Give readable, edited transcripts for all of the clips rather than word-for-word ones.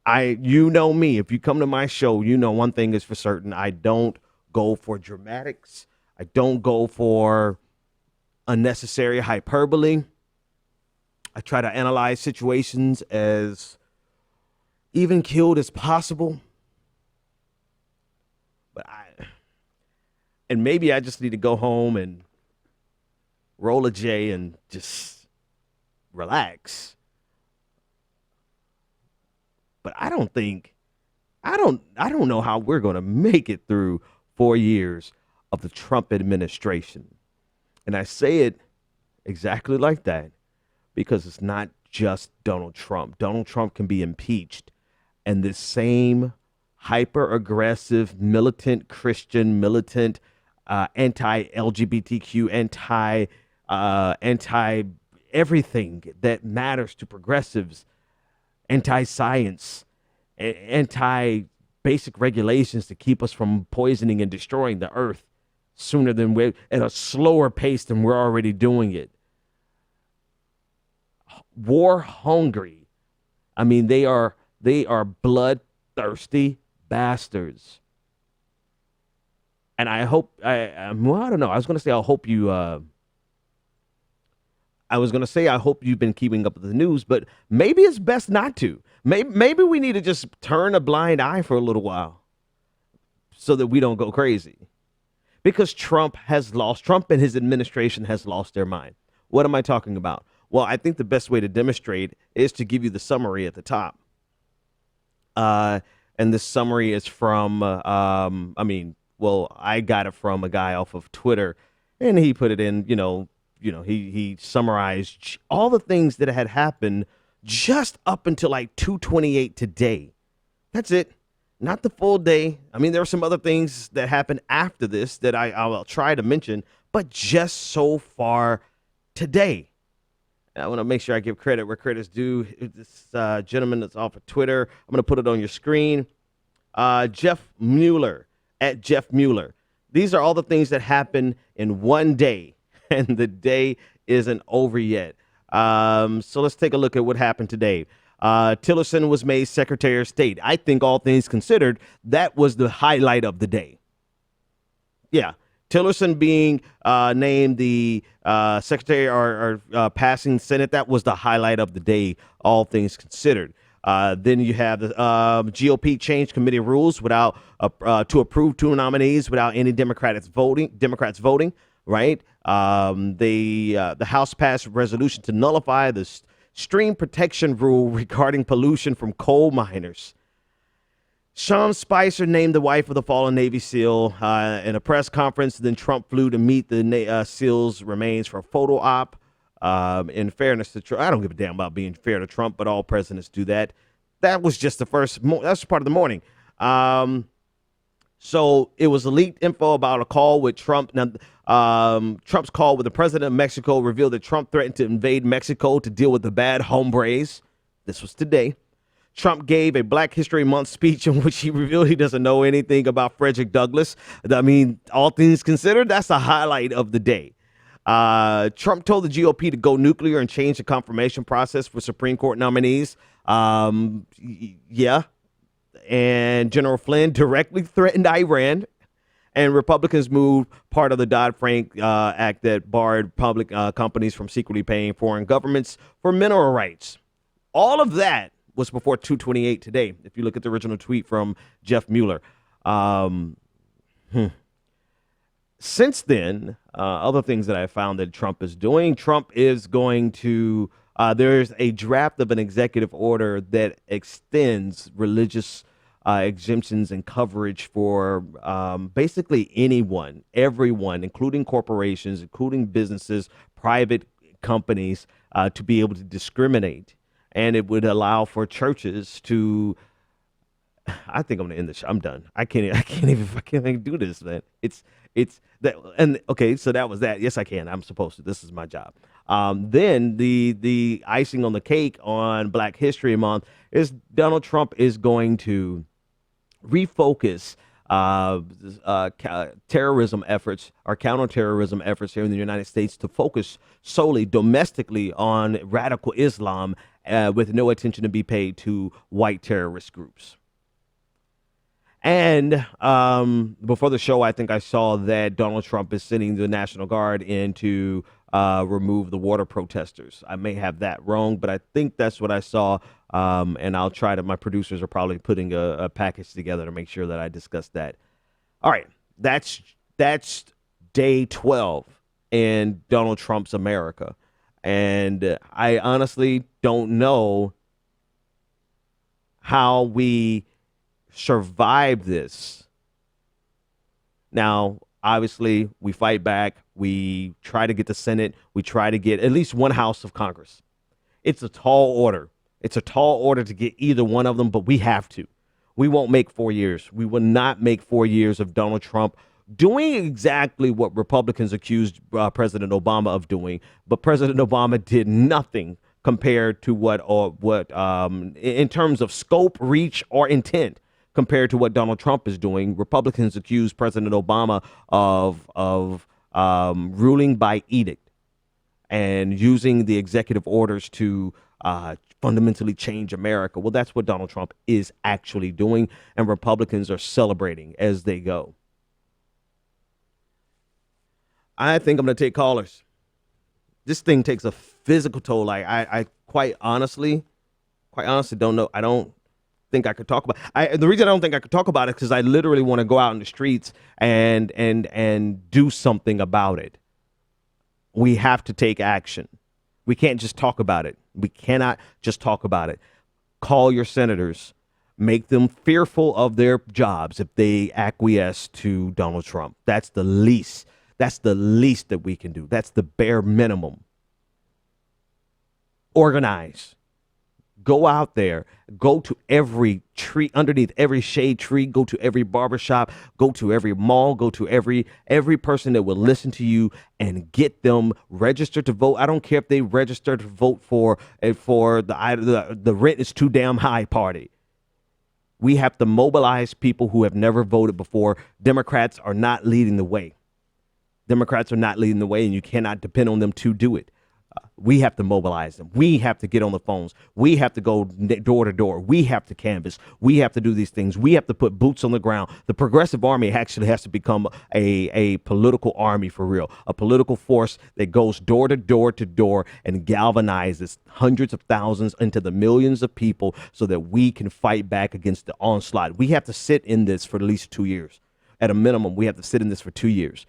You know me. If you come to my show, you know one thing is for certain. I don't go for dramatics. I don't go for unnecessary hyperbole. I try to analyze situations as even keeled as possible. And maybe I just need to go home and roll a J and just relax. But I don't know how we're going to make it through 4 years of the Trump administration. And I say it exactly like that because it's not just Donald Trump. Donald Trump can be impeached, and this same hyper aggressive, militant Christian, militant anti-LGBTQ, anti everything that matters to progressives, anti-science, anti-basic regulations to keep us from poisoning and destroying the earth sooner than we're at a slower pace than we're already doing it. War hungry. I mean, they are bloodthirsty bastards. And I hope well, I don't know. I was going to say I hope you've been keeping up with the news, but maybe it's best not to. Maybe we need to just turn a blind eye for a little while so that we don't go crazy. Because Trump and his administration has lost their mind. What am I talking about? Well, I think the best way to demonstrate is to give you the summary at the top. And this summary is from, I got it from a guy off of Twitter, and he put it in, he summarized all the things that had happened just up until like 2:28 today. That's it. Not the full day. I mean, there were some other things that happened after this that I'll try to mention, but just so far today. I want to make sure I give credit where credit's due. This gentleman that's off of Twitter, I'm going to put it on your screen. Jeff Mueller, at Jeff Mueller. These are all the things that happened in one day, and the day isn't over yet. So let's take a look at what happened today. Tillerson was made Secretary of State. I think all things considered, that was the highlight of the day. Yeah. Tillerson being named the Secretary or passing Senate, that was the highlight of the day, all things considered. Then you have the GOP changed committee rules without to approve two nominees without any Democrats voting. Right? The House passed a resolution to nullify the stream protection rule regarding pollution from coal miners. Sean Spicer named the wife of the fallen Navy SEAL in a press conference. Then Trump flew to meet the SEAL's remains for a photo op. In fairness to Trump, I don't give a damn about being fair to Trump, but all presidents do that. That was just that's part of the morning. So it was leaked info about a call with Trump. Now, Trump's call with the president of Mexico revealed that Trump threatened to invade Mexico to deal with the bad hombres. This was today. Trump gave a Black History Month speech in which he revealed he doesn't know anything about Frederick Douglass. I mean, all things considered, that's the highlight of the day. Trump told the GOP to go nuclear and change the confirmation process for Supreme Court nominees. Yeah. And General Flynn directly threatened Iran. And Republicans moved part of the Dodd-Frank Act that barred public companies from secretly paying foreign governments for mineral rights. All of that was before 2:28 today, if you look at the original tweet from Jeff Mueller. Since then, other things that I found that Trump is doing, Trump is going to, there's a draft of an executive order that extends religious exemptions and coverage for basically everyone, including corporations, including businesses, private companies, to be able to discriminate. And it would allow for churches to, I think I'm going to end the show. I'm done. I can't even do this, man. It's that. And okay, so that was that. Yes, I can. I'm supposed to. This is my job. Then the icing on the cake on Black History Month is Donald Trump is going to refocus terrorism efforts or counterterrorism efforts here in the United States to focus solely domestically on radical Islam with no attention to be paid to white terrorist groups. And before the show, I think I saw that Donald Trump is sending the National Guard in to remove the water protesters. I may have that wrong, but I think that's what I saw. And I'll try to, my producers are probably putting a package together to make sure that I discuss that. All right, that's day 12 in Donald Trump's America. And I honestly don't know how we survive this. Now, obviously, we fight back. We try to get the Senate. We try to get at least one house of Congress. It's a tall order. It's a tall order to get either one of them, but we have to. We won't make 4 years. We will not make 4 years of Donald Trump doing exactly what Republicans accused President Obama of doing. But President Obama did nothing compared to what in terms of scope, reach, or intent compared to what Donald Trump is doing. Republicans accuse President Obama of ruling by edict and using the executive orders to fundamentally change America. Well, that's what Donald Trump is actually doing, and Republicans are celebrating as they go. I think I'm going to take callers. This thing takes a physical toll. Like I quite honestly don't know. I don't think I could talk about. The reason I don't think I could talk about it is because I literally want to go out in the streets and do something about it. We have to take action. We can't just talk about it. We cannot just talk about it. Call your senators. Make them fearful of their jobs if they acquiesce to Donald Trump. That's the least. That's the least that we can do. That's the bare minimum. Organize. Go out there. Go to every tree, underneath every shade tree. Go to every barbershop. Go to every mall. Go to every person that will listen to you and get them registered to vote. I don't care if they register to vote for the rent is too damn high party. We have to mobilize people who have never voted before. Democrats are not leading the way. Democrats are not leading the way, and you cannot depend on them to do it. We have to mobilize them. We have to get on the phones. We have to go door to door. We have to canvass. We have to do these things. We have to put boots on the ground. The Progressive Army actually has to become a political army for real, a political force that goes door to door to door and galvanizes hundreds of thousands into the millions of people so that we can fight back against the onslaught. We have to sit in this for at least 2 years. At a minimum, we have to sit in this for 2 years.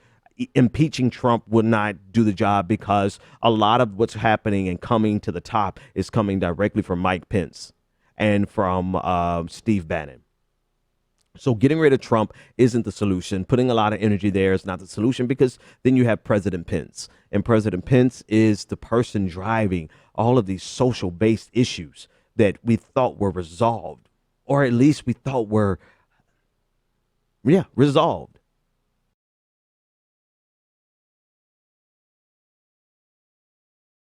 Impeaching Trump would not do the job because a lot of what's happening and coming to the top is coming directly from Mike Pence and from Steve Bannon. So getting rid of Trump isn't the solution. Putting a lot of energy there is not the solution because then you have President Pence. And President Pence is the person driving all of these social-based issues that we thought were resolved, or at least we thought were, resolved.